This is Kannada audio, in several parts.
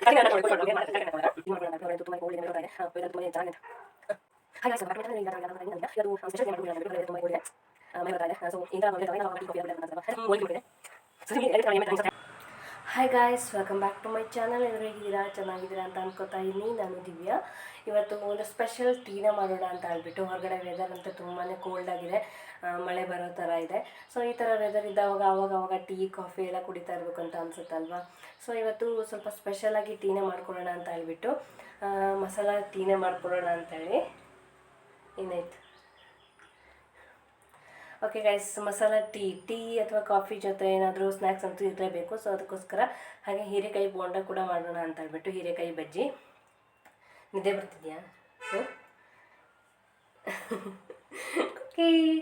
Hi guys, welcome back to my channel. ಎಲ್ಲರೂ ಹೇಗಿದ್ದೀರಾ? ಚೆನ್ನಾಗಿದ್ದೀರಾ ಅಂತ ಅನ್ಕೋತಾ ಇದ್ದೀನಿ. ನಾನು ದಿವ್ಯಾ. ಇವತ್ತು ಒಂದು ಸ್ಪೆಷಲ್ ಟೀನ ಮಾಡೋಣ ಅಂತ ಹೇಳ್ಬಿಟ್ಟು, ಹೊರಗಡೆ ವೆದರ್ ಅಂತೂ ತುಂಬಾ ಕೋಲ್ಡ್ ಆಗಿದೆ, ಮಳೆ ಬರೋ ಥರ ಇದೆ. ಸೊ ಈ ಥರ ವೆದರ್ ಇದ್ದಾಗ ಅವಾಗ ಟೀ ಕಾಫಿ ಎಲ್ಲ ಕುಡಿತಾ ಇರಬೇಕು ಅಂತ ಅನ್ಸುತ್ತಲ್ವಾ. ಸೊ ಇವತ್ತು ಸ್ವಲ್ಪ ಸ್ಪೆಷಲಾಗಿ ಟೀನೇ ಮಾಡ್ಕೊಳ್ಳೋಣ ಅಂತ ಹೇಳ್ಬಿಟ್ಟು ಮಸಾಲ ಟೀನೇ ಮಾಡ್ಕೊಳ್ಳೋಣ ಅಂತೇಳಿ ಏನಾಯ್ತು. ಓಕೆ ಗೈಸ್, ಮಸಾಲ ಟೀ ಅಥವಾ ಕಾಫಿ ಜೊತೆ ಏನಾದರೂ ಸ್ನ್ಯಾಕ್ಸ್ ಅಂತೂ ಇರಲೇಬೇಕು. ಸೊ ಅದಕ್ಕೋಸ್ಕರ ಹಾಗೆ ಹೀರೆಕಾಯಿ ಬೋಂಡ ಕೂಡ ಮಾಡೋಣ ಅಂತ ಹೇಳ್ಬಿಟ್ಟು ಹೀರೆಕಾಯಿ ಬಜ್ಜಿ. ನಿದ್ದೆ ಬರ್ತಿದ್ಯಾ?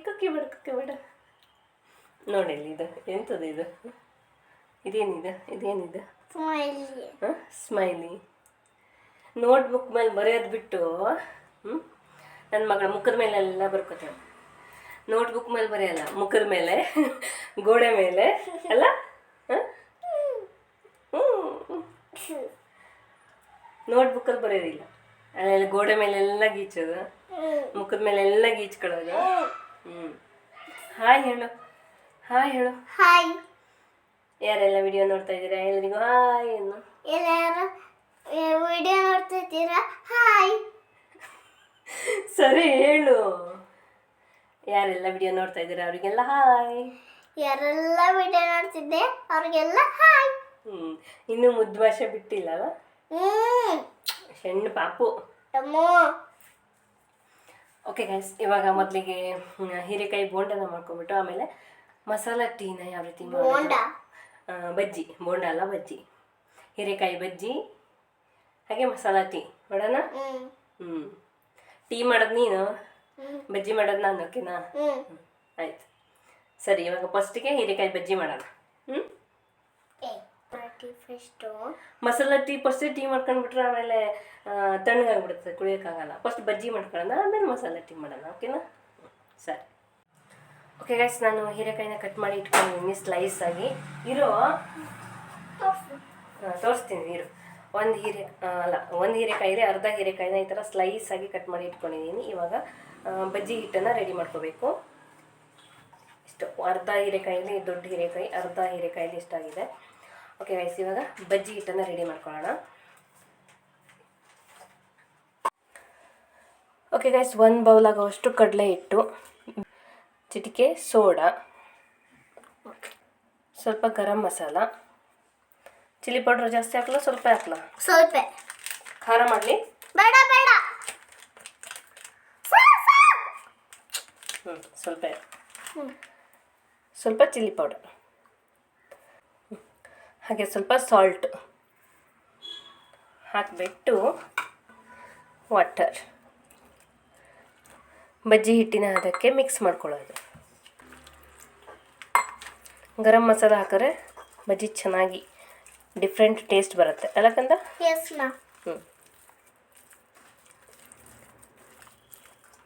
ಕುಕ್ಕಿ ಬೇಡ ನೋಡಿ. ಇದು ಎಂಥದ್ದು? ಇದೇನಿದು ಸ್ಮೈಲಿ. ನೋಟ್ಬುಕ್ ಮೇಲೆ ಬರೆಯೋದು ಬಿಟ್ಟು ನನ್ನ ಮಗಳ ಮುಖದ ಮೇಲೆಲ್ಲ ಬರ್ಕೋತಾಳೆ. ನೋಟ್ಬುಕ್ ಮೇಲೆ ಬರೆಯಲ್ಲ, ಮುಖದ ಮೇಲೆ, ಗೋಡೆ ಮೇಲೆ ಅಲ್ಲ. ನೋಟ್ಬುಕ್ಕಲ್ಲಿ ಬರೆಯೋದಿಲ್ಲ, ಅಲ್ಲೆಲ್ಲ ಗೋಡೆ ಮೇಲೆಲ್ಲ ಗೀಚೋದು, ಮುಖದ ಮೇಲೆಲ್ಲ ಗೀಚ್ಕೊಳ್ಳೋದು. ಹಾಯ್ ಹೇಳು. ಹಾಯ್. ಯಾರೆಲ್ಲ ವಿಡಿಯೋ ನೋಡ್ತಾ ಇದ್ದೀರಾ ಎಲ್ರಿಗೂ ಹಾಯ್ ಏನು. ಎಲ್ಲಾರು ವಿಡಿಯೋ ನೋಡ್ತಾ ಇದ್ದೀರಾ? ಹಾಯ್. ಸರಿ ಹೇಳು. ಯಾರೆಲ್ಲ ವಿಡಿಯೋ ನೋಡ್ತಾ ಇದ್ದೀರಾ ಅವರಿಗೆಲ್ಲ ಹಾಯ್. ಯಾರೆಲ್ಲ ವಿಡಿಯೋ ನೋಡ್ತಿದ್ದೆ ಅವ್ರಿಗೆಲ್ಲ ಹಾಯ್. ಇನ್ನೂ ಮುದ್ದು ಭಾಷೆ ಬಿಟ್ಟಿಲ್ಲ ಅಲ್ಲ, ಹೆಣ್ಣು ಪಾಪು. ಓಕೆ ಗೈಸ್, ಇವಾಗ ಮೊದಲಿಗೆ ಹೀರೆಕಾಯಿ ಬೋಂಡನ ಮಾಡ್ಕೊಂಡ್ಬಿಟ್ಟು ಆಮೇಲೆ ಮಸಾಲ ಟೀನ ಯಾವ ರೀತಿ ಬಜ್ಜಿ, ಬೋಂಡ ಅಲ್ಲ ಬಜ್ಜಿ, ಹೀರೆಕಾಯಿ ಬಜ್ಜಿ ಹಾಗೆ ಮಸಾಲ ಟೀ ಮಾಡೋಣ. ಟೀ ಮಾಡೋದು ನೀನು, ಬಜ್ಜಿ ಮಾಡೋದು ನಾನು. ಓಕೆನಾ? ಆಯ್ತು ಸರಿ. ಇವಾಗ ಫಸ್ಟಿಗೆ ಹೀರೆಕಾಯಿ ಬಜ್ಜಿ ಮಾಡೋಣ. ಮಸಾಲ ಟೀ ಫಸ್ಟ್ ಟೀ ಮಾಡ್ಕೊಂಡ್ಬಿಟ್ರೆ ಆಮೇಲೆ ತಣ್ಣಗಾಗ್ಬಿಡುತ್ತೆ, ಕುಡಿಯೋಕ್ಕಾಗಲ್ಲ. ಫಸ್ಟ್ ಬಜ್ಜಿ ಮಾಡ್ಕೊಳ್ಳೋಣ, ಆಮೇಲೆ ಮಸಾಲ ಟೀ ಮಾಡೋಣ. ಓಕೆನಾ? ಸರಿ. ಓಕೆ ಗೈಸ್, ನಾನು ಹೀರೆಕಾಯಿನ ಕಟ್ ಮಾಡಿ ಇಟ್ಕೊಂಡಿದ್ದೀನಿ ಸ್ಲೈಸ್ ಆಗಿ. ತೋರಿಸ್ತೀನಿ ಇರು. ಒಂದು ಹೀರೆಕಾಯಿ ಇದೆ, ಅರ್ಧ ಹೀರೆಕಾಯಿನ ಈ ಥರ ಸ್ಲೈಸ್ ಆಗಿ ಕಟ್ ಮಾಡಿ ಇಟ್ಕೊಂಡಿದ್ದೀನಿ. ಇವಾಗ ಬಜ್ಜಿ ಹಿಟ್ಟನ್ನು ರೆಡಿ ಮಾಡ್ಕೋಬೇಕು. ಇಷ್ಟು ಅರ್ಧ ಹೀರೆಕಾಯಲ್ಲಿ, ದೊಡ್ಡ ಹೀರೆಕಾಯಿ ಅರ್ಧ ಹೀರೆಕಾಯಲ್ಲಿ ಇಷ್ಟಾಗಿದೆ. ಓಕೆ ಗೈಸ್, ಇವಾಗ ಬಜ್ಜಿ ಹಿಟ್ಟನ್ನು ರೆಡಿ ಮಾಡ್ಕೊಳ್ಳೋಣ. ಓಕೆ ಗೈಸ್, 1 ಬೌಲ್ ಆಗೋವಷ್ಟು ಕಡಲೆ ಹಿಟ್ಟು, ಚಿಟಿಕೆ ಸೋಡಾ, ಸ್ವಲ್ಪ ಗರಂ ಮಸಾಲ, ಚಿಲ್ಲಿ ಪೌಡ್ರ್ ಜಾಸ್ತಿ ಹಾಕಲ್ಲ, ಸ್ವಲ್ಪ ಹಾಕಲ್ಲ, ಸ್ವಲ್ಪ ಖಾರ ಮಾಡಲಿ ಬೇಡ ಸ್ವಲ್ಪ ಚಿಲ್ಲಿ ಪೌಡರ್, ಹಾಗೆ ಸ್ವಲ್ಪ ಸಾಲ್ಟ್ ಹಾಕಿಬಿಟ್ಟು ವಾಟರ್, ಬಜ್ಜಿ ಹಿಟ್ಟಿನ ಅದಕ್ಕೆ ಮಿಕ್ಸ್ ಮಾಡ್ಕೊಳ್ಳೋದು. ಗರಂ ಮಸಾಲ ಹಾಕಿದ್ರೆ ಬಜ್ಜಿ ಚೆನ್ನಾಗಿ ಡಿಫ್ರೆಂಟ್ ಟೇಸ್ಟ್ ಬರುತ್ತೆ ಅಲ್ಲಕ್ಕಂದ?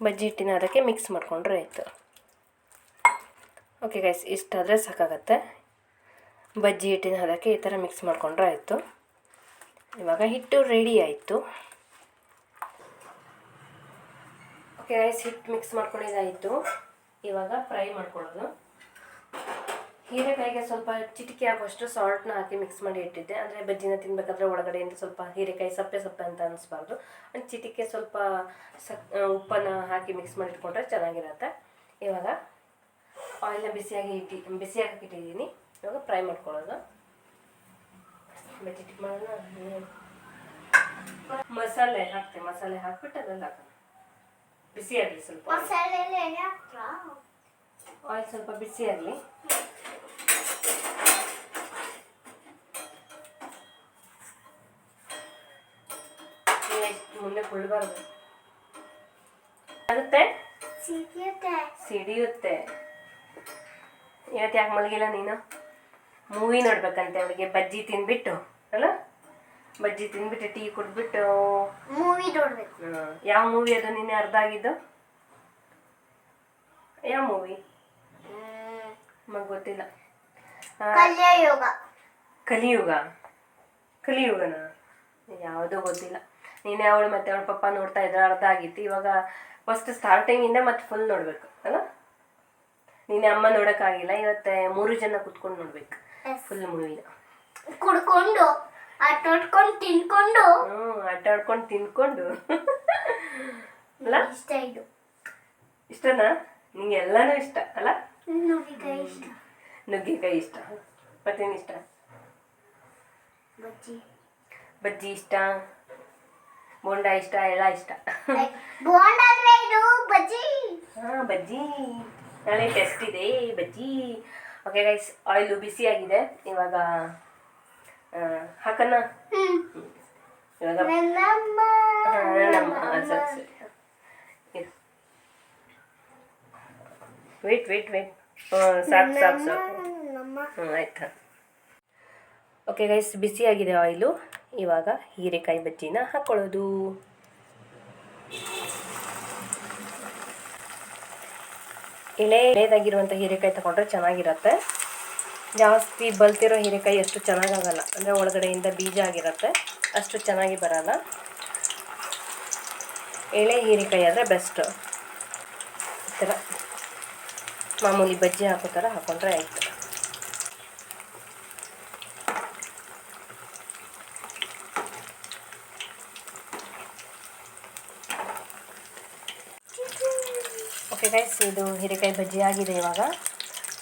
ಬಜ್ಜಿ ಹಿಟ್ಟಿನ ಅದಕ್ಕೆ ಮಿಕ್ಸ್ ಮಾಡಿಕೊಂಡ್ರೆ ಆಯಿತು. Okay guys, ಇಷ್ಟಾದರೆ ಸಾಕಾಗತ್ತೆ. ಬಜ್ಜಿ ಹಿಟ್ಟಿನ ಅದಕ್ಕೆ ಈ ಥರ ಮಿಕ್ಸ್ ಮಾಡಿಕೊಂಡ್ರೆ ಆಯಿತು. ಇವಾಗ ಹಿಟ್ಟು ರೆಡಿ ಆಯಿತು. ಓಕೆ ಗೈಸ್, ಹಿಟ್ಟು ಮಿಕ್ಸ್ ಮಾಡ್ಕೊಂಡಿದ್ದಾಯಿತು. ಇವಾಗ ಫ್ರೈ ಮಾಡ್ಕೊಳ್ಳೋದು. ಹೀರೆಕಾಯಿಗೆ ಸ್ವಲ್ಪ ಚಿಟಿಕೆ ಆಗುವಷ್ಟು ಸಾಲ್ಟ್ನ ಹಾಕಿ ಮಿಕ್ಸ್ ಮಾಡಿ ಇಟ್ಟಿದ್ದೆ. ಅಂದರೆ ಬಜ್ಜಿನ ತಿನ್ನಬೇಕಾದ್ರೆ ಒಳಗಡೆಯಿಂದ ಸ್ವಲ್ಪ ಹೀರೆಕಾಯಿ ಸಪ್ಪೆ ಅಂತ ಅನಿಸ್ಬಾರ್ದು. ಒಂದು ಚಿಟಿಕೆ ಸ್ವಲ್ಪ ಉಪ್ಪನ್ನು ಹಾಕಿ ಮಿಕ್ಸ್ ಮಾಡಿ ಇಟ್ಕೊಂಡ್ರೆ ಚೆನ್ನಾಗಿರುತ್ತೆ. ಇವಾಗ ಆಯಿಲ್ನ ಬಿಸಿಯಾಗಿ ಇಟ್ಟಿದ್ದೀನಿ. ಇವಾಗ ಫ್ರೈ ಮಾಡ್ಕೊಳ್ಳೋದು. ಬಜ್ಜಿ ಮಾಡೋಣ. ಮಸಾಲೆ ಹಾಕ್ಬಿಟ್ಟು ಅದನ್ನು ಹಾಕೋಣ. ಬಿಸಿ ಆಗಲಿ ಸ್ವಲ್ಪ, ಆಯಿಲ್ ಸ್ವಲ್ಪ ಬಿಸಿ ಆಗಲಿ. ಮುಂದೆ ಕುಳ್ಬಾರ್ದು, ಆಗುತ್ತೆ, ಸಿಡಿಯುತ್ತೆ. ಇವತ್ತು ಯಾಕೆ ಮಲಗಿಲ್ಲ ನೀನು? ಮೂವಿ ನೋಡ್ಬೇಕಂತೆ ಅವಳಿಗೆ. ಬಜ್ಜಿ ತಿಂದ್ಬಿಟ್ಟು ಅಲ್ಲ, ಬಜ್ಜಿ ತಿಂದ್ಬಿಟ್ಟು ಟೀ ಕುಡಿದ್ಬಿಟ್ಟು ಮೂವಿ ನೋಡ್ಬೇಕು. ಯಾವ ಮೂವಿ ಅದು ನಿನ್ನೆ ಅರ್ಧ ಆಗಿದ್ದು? ಯಾವ ಮೂವಿ ನಮಗೆ ಗೊತ್ತಿಲ್ಲ. ಕಲಿಯುಗನ ಯಾವುದೂ ಗೊತ್ತಿಲ್ಲ. ನೀನೇ ಅವಳು ಮತ್ತೆ ಅವಳ ಪಪ್ಪ ನೋಡ್ತಾ ಇದ್ರೆ ಅರ್ಧ ಆಗಿತ್ತು. ಇವಾಗ ಫಸ್ಟ್ ಸ್ಟಾರ್ಟಿಂಗಿಂದ ಮತ್ತೆ ಫುಲ್ ನೋಡಬೇಕು ಅಲ್ಲ. ನೀನೆ ಅಮ್ಮ ನೋಡೋಕ್ಕಾಗಿಲ್ಲ. ಇವತ್ತೆ 3 ಜನ ಕುತ್ಕೊಂಡು ನೋಡ್ಬೇಕು ಫುಲ್ ಮೂವಿನ. ಕುಡ್ಕೊಂಡು ಆಟಾಡ್ಕೊಂಡು ತಿನ್ಕೊಂಡು ಆಟ ಆಡ್ಕೊಂಡು ತಿನ್ಕೊಂಡು ಅಲ್ಲ. ಇಷ್ಟ ಇದು. ಇಷ್ಟನಾ ನಿಂಗೆ? ಎಲ್ಲನೂ ಇಷ್ಟ ಅಲ್ಲ. ನುಗ್ಗೆಕಾಯಿ ಇಷ್ಟ. ನುಗ್ಗೆಕಾಯಿ ಇಷ್ಟ. ಮತ್ತೇನು ಇಷ್ಟ? ಬಜ್ಜಿ ಇಷ್ಟ, ಬೋಂಡ ಇಷ್ಟ, ಎಲ್ಲ ಇಷ್ಟ. ಬೋಂಡ ಅಂದ್ರೆ ಇದು ಬಜ್ಜಿ. ಬಜ್ಜಿ ನಾಳೆ ಟೆಸ್ಟ್ ಇದೆ. ಬಜ್ಜಿ. ಓಕೆ ಗೈಸ್, ಆಯಿಲು ಬಿಸಿ ಆಗಿದೆ. ಇವಾಗ ಹಾಕನ್ನ. ಇವಾಗ ವೇಟ್ ಸಾಕು ಸಾಕು ಸಾಕು. ಆಯ್ತಾ? ಓಕೆ ಗೈಸ್, ಬಿಸಿಯಾಗಿದೆ ಆಯಿಲು. ಇವಾಗ ಹೀರೆಕಾಯಿ ಬಜ್ಜಿನ ಹಾಕ್ಕೊಳ್ಳೋದು. ಎಳೆದಾಗಿರುವಂಥ ಹೀರೆಕಾಯಿ ತಗೊಂಡ್ರೆ ಚೆನ್ನಾಗಿರುತ್ತೆ. ಜಾಸ್ತಿ ಬಲ್ತಿರೋ ಹೀರೆಕಾಯಿ ಅಷ್ಟು ಚೆನ್ನಾಗಾಗಲ್ಲ, ಅಂದರೆ ಒಳಗಡೆಯಿಂದ ಬೀಜ ಆಗಿರುತ್ತೆ, ಅಷ್ಟು ಚೆನ್ನಾಗಿ ಬರಲ್ಲ. ಎಳೆ ಹೀರೆಕಾಯಿ ಆದರೆ ಬೆಸ್ಟು. ಈ ಥರ ಮಾಮೂಲಿ ಬಜ್ಜಿ ಹಾಕೋ ಥರ ಹಾಕ್ಕೊಂಡ್ರೆ ಆಯಿತು. ಓಕೆ ಗೈಸ್, ಇದು ಹೀರೆಕಾಯಿ ಬಜ್ಜಿ ಆಗಿದೆ. ಇವಾಗ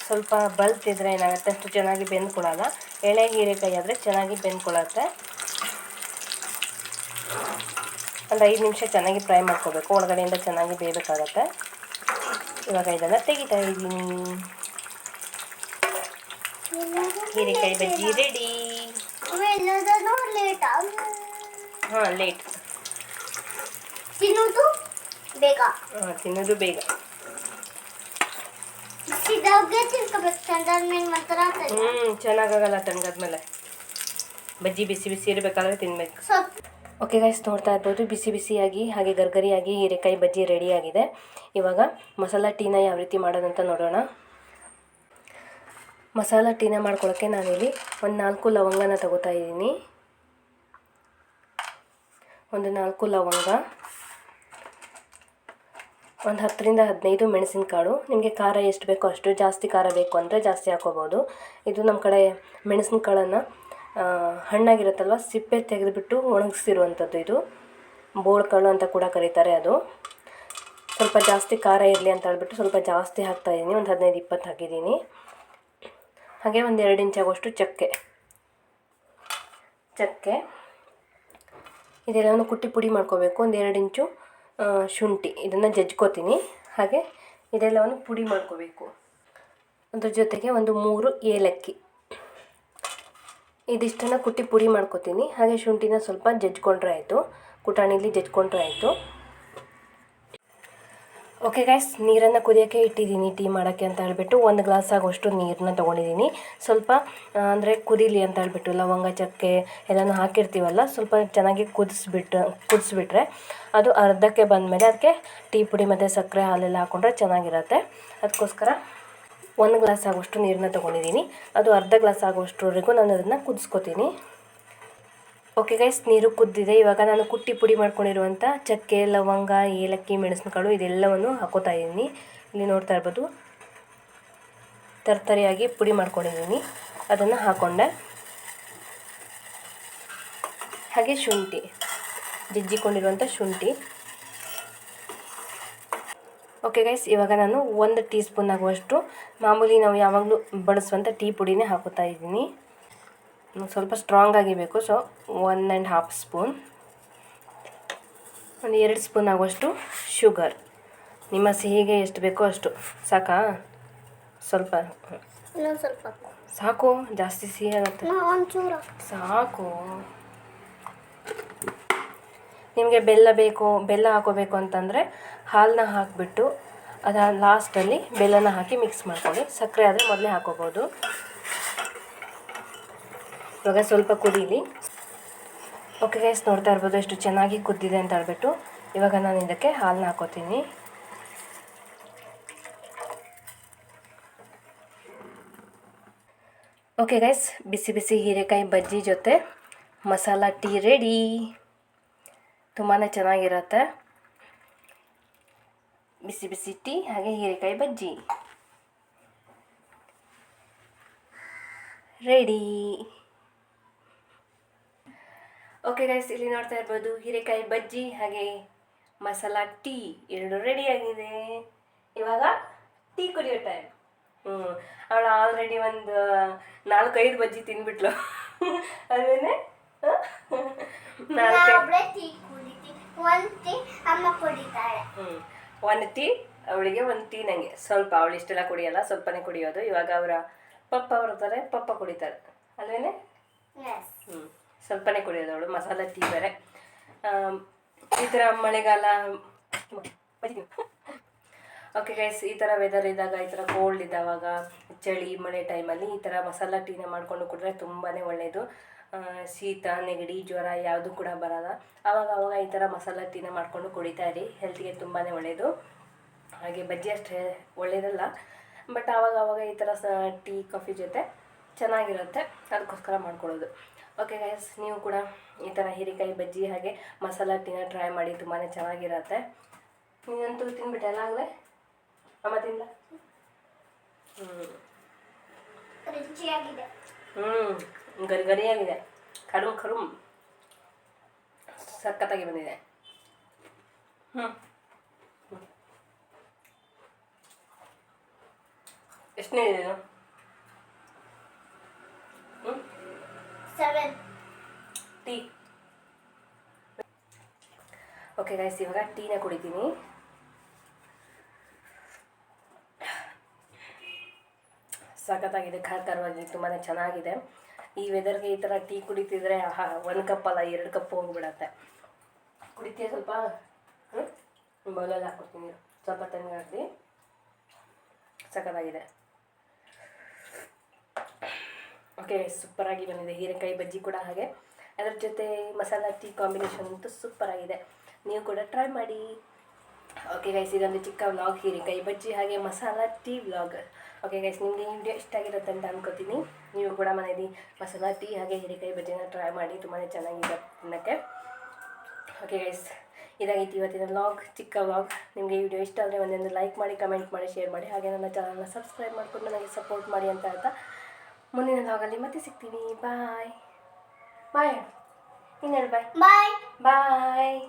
ಸ್ವಲ್ಪ ಬಲ್ತಿದ್ರೆ ಏನಾಗುತ್ತೆ, ಅಷ್ಟು ಚೆನ್ನಾಗಿ ಬೆಂದ್ಕೊಳ್ಳಲ್ಲ. ಎಳೆ ಹೀರೆಕಾಯಿ ಆದರೆ ಚೆನ್ನಾಗಿ ಬೆಂದ್ಕೊಳ್ಳುತ್ತೆ. ಒಂದು 5 ನಿಮಿಷ ಚೆನ್ನಾಗಿ ಫ್ರೈ ಮಾಡ್ಕೋಬೇಕು, ಒಳಗಡೆಯಿಂದ ಚೆನ್ನಾಗಿ ಬೇಯಬೇಕಾಗತ್ತೆ. ಇವಾಗ ಇದನ್ನು ತೆಗಿತಾ ಇದ್ದೀನಿ. ಹೀರೆಕಾಯಿ ಬಜ್ಜಿ ರೆಡಿ. ಹಾಂ, ಲೇಟ್. ತಿನ್ನೋದು ಬೇಗ. ತಿನ್ನೋದು ಬೇಗ. ಚೆನ್ನಾಗಾಗಲ್ಲ ತಣ್ಣಗಾದ್ಮೇಲೆ. ಬಜ್ಜಿ ಬಿಸಿ ಬಿಸಿ ಇರಬೇಕಾದ್ರೆ ತಿನ್ನಬೇಕು. ಓಕೆ ಗೈಸ್, ನೋಡ್ತಾ ಇರ್ಬೋದು ಬಿಸಿ ಬಿಸಿಯಾಗಿ ಹಾಗೆ ಗರ್ಗರಿಯಾಗಿ ಹೀರೆಕಾಯಿ ಬಜ್ಜಿ ರೆಡಿಯಾಗಿದೆ. ಇವಾಗ ಮಸಾಲ ಟೀನ ಯಾವ ರೀತಿ ಮಾಡೋದಂತ ನೋಡೋಣ. ಮಸಾಲ ಟೀನ ಮಾಡ್ಕೊಳ್ಳೋಕ್ಕೆ ನಾನಿಲ್ಲಿ ಒಂದು 4 ಲವಂಗನ ತಗೋತಾ ಇದ್ದೀನಿ. ಒಂದು 4 ಲವಂಗ, ಒಂದು 10ರಿಂದ 15 ಮೆಣಸಿನಕಾಳು. ನಿಮಗೆ ಖಾರ ಎಷ್ಟು ಬೇಕೋ ಅಷ್ಟು. ಜಾಸ್ತಿ ಖಾರ ಬೇಕು ಅಂದರೆ ಜಾಸ್ತಿ ಹಾಕೋಬೋದು. ಇದು ನಮ್ಮ ಕಡೆ ಮೆಣಸಿನಕಾಳನ್ನು ಹಣ್ಣಾಗಿರುತ್ತಲ್ವ, ಸಿಪ್ಪೆ ತೆಗೆದುಬಿಟ್ಟು ಒಣಗಿಸಿರುವಂಥದ್ದು. ಇದು ಬೋಳ್ಕಾಳು ಅಂತ ಕೂಡ ಕರೀತಾರೆ. ಅದು ಸ್ವಲ್ಪ ಜಾಸ್ತಿ ಖಾರ ಇರಲಿ ಅಂತ ಹೇಳ್ಬಿಟ್ಟು ಸ್ವಲ್ಪ ಜಾಸ್ತಿ ಹಾಕ್ತಾಯಿದ್ದೀನಿ. ಒಂದು 15-20 ಹಾಕಿದ್ದೀನಿ. ಹಾಗೆ ಒಂದು 2 ಇಂಚ್ ಆಗೋಷ್ಟು ಚಕ್ಕೆ ಇದೆಲ್ಲವನ್ನು ಕುಟ್ಟಿ ಪುಡಿ ಮಾಡ್ಕೋಬೇಕು. ಒಂದು 2 ಇಂಚು ಶುಂಠಿ, ಇದನ್ನು ಜಜ್ಕೋತೀನಿ. ಹಾಗೆ ಇದೆಲ್ಲವನ್ನು ಪುಡಿ ಮಾಡ್ಕೋಬೇಕು. ಅದ್ರ ಜೊತೆಗೆ ಒಂದು 3 ಏಲಕ್ಕಿ, ಇದಿಷ್ಟನ್ನು ಕುಟ್ಟಿ ಪುಡಿ ಮಾಡ್ಕೋತೀನಿ. ಹಾಗೆ ಶುಂಠಿನ ಸ್ವಲ್ಪ ಜಜ್ಕೊಂಡ್ರೆ ಆಯಿತು, ಕುಟಾಣಿಲಿ ಜಜ್ಕೊಂಡ್ರೆ ಆಯಿತು. ಓಕೆ ಗೈಸ್, ನೀರನ್ನು ಕುದಿಯೋಕ್ಕೆ ಇಟ್ಟಿದ್ದೀನಿ ಟೀ ಮಾಡೋಕ್ಕೆ ಅಂತ ಹೇಳ್ಬಿಟ್ಟು. 1 ಗ್ಲಾಸ್ ಆಗೋಷ್ಟು ನೀರನ್ನ ತೊಗೊಂಡಿದ್ದೀನಿ. ಸ್ವಲ್ಪ ಅಂದರೆ ಕುದೀಲಿ ಅಂತ ಹೇಳ್ಬಿಟ್ಟು ಲವಂಗ ಚಕ್ಕೆ ಎಲ್ಲನೂ ಹಾಕಿರ್ತೀವಲ್ಲ, ಸ್ವಲ್ಪ ಚೆನ್ನಾಗಿ ಕುದಿಸ್ಬಿಟ್ರೆ ಅದು ಅರ್ಧಕ್ಕೆ ಬಂದಮೇಲೆ ಅದಕ್ಕೆ ಟೀ ಪುಡಿ ಮತ್ತು ಸಕ್ಕರೆ ಹಾಲೆಲ್ಲ ಹಾಕ್ಕೊಂಡ್ರೆ ಚೆನ್ನಾಗಿರುತ್ತೆ. ಅದಕ್ಕೋಸ್ಕರ 1 ಗ್ಲಾಸ್ ಆಗೋಷ್ಟು ನೀರನ್ನ ತೊಗೊಂಡಿದ್ದೀನಿ. ಅದು ಅರ್ಧ ಗ್ಲಾಸ್ ಆಗೋಷ್ಟರವರೆಗೂ ನಾನು ಅದನ್ನು ಕುದಿಸ್ಕೊತೀನಿ. ಓಕೆ ಗೈಸ್, ನೀರು ಕುದ್ದಿದೆ. ಇವಾಗ ನಾನು ಕುಟ್ಟಿ ಪುಡಿ ಮಾಡ್ಕೊಂಡಿರುವಂಥ ಚಕ್ಕೆ, ಲವಂಗ, ಏಲಕ್ಕಿ, ಮೆಣಸಿನಕಾಳು ಇದೆಲ್ಲವನ್ನು ಹಾಕೋತಾ ಇದ್ದೀನಿ. ಇಲ್ಲಿ ನೋಡ್ತಾ ಇರ್ಬೋದು, ತರ್ತರಿಯಾಗಿ ಪುಡಿ ಮಾಡ್ಕೊಂಡಿದ್ದೀನಿ, ಅದನ್ನು ಹಾಕ್ಕೊಂಡೆ. ಹಾಗೆ ಶುಂಠಿ, ಜಜ್ಜಿಕೊಂಡಿರುವಂಥ ಶುಂಠಿ. ಓಕೆ ಗೈಸ್, ಇವಾಗ ನಾನು 1 ಟೀ ಸ್ಪೂನ್ ಆಗುವಷ್ಟು ಮಾಮೂಲಿ ನಾವು ಯಾವಾಗಲೂ ಬಳಸುವಂಥ ಟೀ ಪುಡಿನೇ ಹಾಕೋತಾ ಇದ್ದೀನಿ. ಸ್ವಲ್ಪ ಸ್ಟ್ರಾಂಗ್ ಆಗಿಬೇಕು, ಸೊ 1.5 ಸ್ಪೂನ್. ಒಂದು 2 ಸ್ಪೂನ್ ಆಗುವಷ್ಟು ಶುಗರ್. ನಿಮ್ಮ ಸಿಹಿಗೆ ಎಷ್ಟು ಬೇಕೋ ಅಷ್ಟು. ಸಾಕಾ? ಸ್ವಲ್ಪ ಸಾಕು, ಜಾಸ್ತಿ ಸಿಹಿ ಆಗುತ್ತೆ. ಸಾಕು. ನಿಮಗೆ ಬೆಲ್ಲ ಹಾಕೋಬೇಕು ಅಂತಂದರೆ ಹಾಲನ್ನ ಹಾಕಿಬಿಟ್ಟು ಅದು ಲಾಸ್ಟಲ್ಲಿ ಬೆಲ್ಲನ ಹಾಕಿ ಮಿಕ್ಸ್ ಮಾಡ್ಕೊಳ್ಳಿ. ಸಕ್ಕರೆ ಆದರೆ ಮೊದಲೇ ಹಾಕೋಬೋದು. ಇವಾಗ ಸ್ವಲ್ಪ ಕುದೀಲಿ. ಓಕೆ ಗೈಸ್, ನೋಡ್ತಾ ಇರ್ಬೋದು ಎಷ್ಟು ಚೆನ್ನಾಗಿ ಕುದ್ದಿದೆ ಅಂತ ಹೇಳ್ಬಿಟ್ಟು. ಇವಾಗ ನಾನು ಇದಕ್ಕೆ ಹಾಲನ್ನ ಹಾಕೋತೀನಿ. ಓಕೆ ಗೈಸ್, ಬಿಸಿ ಬಿಸಿ ಹೀರೆಕಾಯಿ ಬಜ್ಜಿ ಜೊತೆ ಮಸಾಲ ಟೀ ರೆಡಿ. ತುಂಬಾ ಚೆನ್ನಾಗಿರುತ್ತೆ. ಬಿಸಿ ಬಿಸಿ ಟೀ ಹಾಗೆ ಹೀರೆಕಾಯಿ ಬಜ್ಜಿ ರೆಡಿ. ಓಕೆ ಗೈಸ್, ಇಲ್ಲಿ ನೋಡ್ತಾ ಇರ್ಬೋದು ಹೀರೆಕಾಯಿ ಬಜ್ಜಿ ಹಾಗೆ ಮಸಾಲ ಟೀ ಎರಡು ರೆಡಿಯಾಗಿದೆ. ಇವಾಗ ಟೀ ಕುಡಿಯೋ ಟೈಮ್. ಅವಳು ಆಲ್ರೆಡಿ ಒಂದು 4-5 ಬಜ್ಜಿ ತಿಂದ್ಬಿಟ್ಲು. ಆಮೇಲೆ ಒಬ್ಳೆ ಟೀ ಕುಡಿತೀನಿ, ಒಂದು ಟೀ ಅಮ್ಮ ಕುಡಿತಾಳೆ. ಒಂದು ಟೀ ಅವಳಿಗೆ, ಒಂದು ಟೀ ನನಗೆ. ಸ್ವಲ್ಪ, ಅವಳು ಇಷ್ಟೆಲ್ಲ ಕುಡಿಯಲ್ಲ, ಸ್ವಲ್ಪನೇ ಕುಡಿಯೋದು. ಇವಾಗ ಅವರ ಪಪ್ಪ ಬರ್ತಾರೆ, ಪಪ್ಪ ಕುಡಿತಾರೆ ಅಲ್ವೇನೆ. ಸ್ವಲ್ಪನೇ ಕುಡಿಯೋದು ಅವಳು, ಮಸಾಲ ಟೀ ಬೇರೆ. ಈ ಥರ ಮಳೆಗಾಲ ಓಕೆ ಗೈಸ್, ಈ ಥರ ವೆದರ್ ಇದ್ದಾಗ, ಈ ಥರ ಕೋಲ್ಡ್ ಇದ್ದಾವಾಗ, ಚಳಿ ಮಳೆ ಟೈಮಲ್ಲಿ ಈ ಥರ ಮಸಾಲ ಟೀನ ಮಾಡಿಕೊಂಡು ಕುಡಿದ್ರೆ ತುಂಬಾ ಒಳ್ಳೆಯದು. ಶೀತ ನೆಗಡಿ ಜ್ವರ ಯಾವುದು ಕೂಡ ಬರಲ್ಲ. ಆವಾಗ ಈ ಥರ ಮಸಾಲ ಟೀನ ಮಾಡಿಕೊಂಡು ಕುಡಿತಾ ಇರಿ, ಹೆಲ್ತ್ಗೆ ತುಂಬಾ ಒಳ್ಳೆಯದು. ಹಾಗೆ ಬಜ್ಜಿ ಅಷ್ಟೇ ಒಳ್ಳೆಯದಲ್ಲ, ಬಟ್ ಆವಾಗ ಈ ಥರ ಟೀ ಕಾಫಿ ಜೊತೆ ಚೆನ್ನಾಗಿರುತ್ತೆ, ಅದಕ್ಕೋಸ್ಕರ ಮಾಡ್ಕೊಳ್ಳೋದು. ಓಕೆ ಗೈಸ್, ನೀವು ಕೂಡ ಈ ಥರ ಹೀರೆಕಾಯಿ ಬಜ್ಜಿ ಹಾಗೆ ಮಸಾಲ ಟೀನ ಟ್ರೈ ಮಾಡಿ, ತುಂಬಾ ಚೆನ್ನಾಗಿರುತ್ತೆ. ನೀನಂತೂ ತಿಂದ್ಬಿಟ್ಟೆ ಆಗಲೇ? ಅಮ್ಮ ತಿಂದ? ರುಚಿಯಾಗಿದೆ. ಗರಿಗರಿಯಾಗಿದೆ, ಕರುಮ್ ಸಖತ್ತಾಗಿ ಬಂದಿದೆ. ಎಷ್ಟನೇ ಇದೆ? 7 ಟೀ. ಓಕೆ ಗೈಸ್, ಇವಾಗ ಟೀನ ಕುಡಿತೀನಿ. ಸಖತ್ತಾಗಿದೆ, ಖಾರವಾಗಿ ತುಂಬಾ ಚೆನ್ನಾಗಿದೆ. ಈ ವೆದರ್ಗೆ ಈ ಥರ ಟೀ ಕುಡಿತಿದ್ರೆ 1 ಕಪ್ ಅಲ್ಲ 2 ಕಪ್ ಹೋಗಿಬಿಡತ್ತೆ. ಕುಡಿತೀಯ ಸ್ವಲ್ಪ? ಬೌಲಲ್ಲಿ ಹಾಕ್ಕೊಡ್ತೀನಿ, ಸ್ವಲ್ಪ ತಣ್ಣಗೆ ಹಾಕಿ. ಸಖತ್ತಾಗಿದೆ. ಓಕೆ, ಸೂಪರಾಗಿ ಬಂದಿದೆ. ಹೀರೆಕಾಯಿ ಬಜ್ಜಿ ಕೂಡ ಹಾಗೆ, ಅದರ ಜೊತೆ ಮಸಾಲ ಟೀ ಕಾಂಬಿನೇಷನ್ ಅಂತೂ ಸೂಪರಾಗಿದೆ. ನೀವು ಕೂಡ ಟ್ರೈ ಮಾಡಿ. ಓಕೆ ಗೈಸ್, ಇದೊಂದು ಚಿಕ್ಕ ವ್ಲಾಗ್, ಹೀರೆಕಾಯಿ ಬಜ್ಜಿ ಹಾಗೆ masala tea vlog. Okay guys, ನಿಮಗೆ ಈ ವಿಡಿಯೋ ಇಷ್ಟ ಆಗಿರುತ್ತೆ ಅಂತ ಅನ್ಕೋತೀನಿ. ನೀವು ಕೂಡ ಮನೇಲಿ ಮಸಾಲ ಟೀ ಹಾಗೆ ಹೀರೆಕಾಯಿ ಬಜ್ಜಿನ ಟ್ರೈ ಮಾಡಿ, ತುಂಬಾ ಚೆನ್ನಾಗಿದೆ ತಿನ್ನೋಕ್ಕೆ. ಓಕೆ ಗೈಸ್, ಇದಾಗಿತ್ತು ಇವತ್ತಿನ ವ್ಲಾಗ್, ಚಿಕ್ಕ ವ್ಲಾಗ್. ನಿಮಗೆ ಈ ವಿಡಿಯೋ ಇಷ್ಟ ಆದರೆ ಒಂದೊಂದು ಲೈಕ್ ಮಾಡಿ, ಕಮೆಂಟ್ ಮಾಡಿ, ಶೇರ್ ಮಾಡಿ, ಹಾಗೆ ನನ್ನ ಚಾನಲ್ನ ಸಬ್ಸ್ಕ್ರೈಬ್ ಮಾಡಿಕೊಂಡು ನನಗೆ ಸಪೋರ್ಟ್ ಮಾಡಿ ಅಂತ ಹೇಳ್ತಾ ಮುಂದಿನ ವ್ಲಾಗಲ್ಲಿ ಮತ್ತೆ ಸಿಗ್ತೀನಿ. ಬಾಯ್ ಬಾಯ್. ಇನ್ನೇನು ಬಾಯ್ ಬಾಯ್ ಬಾಯ್.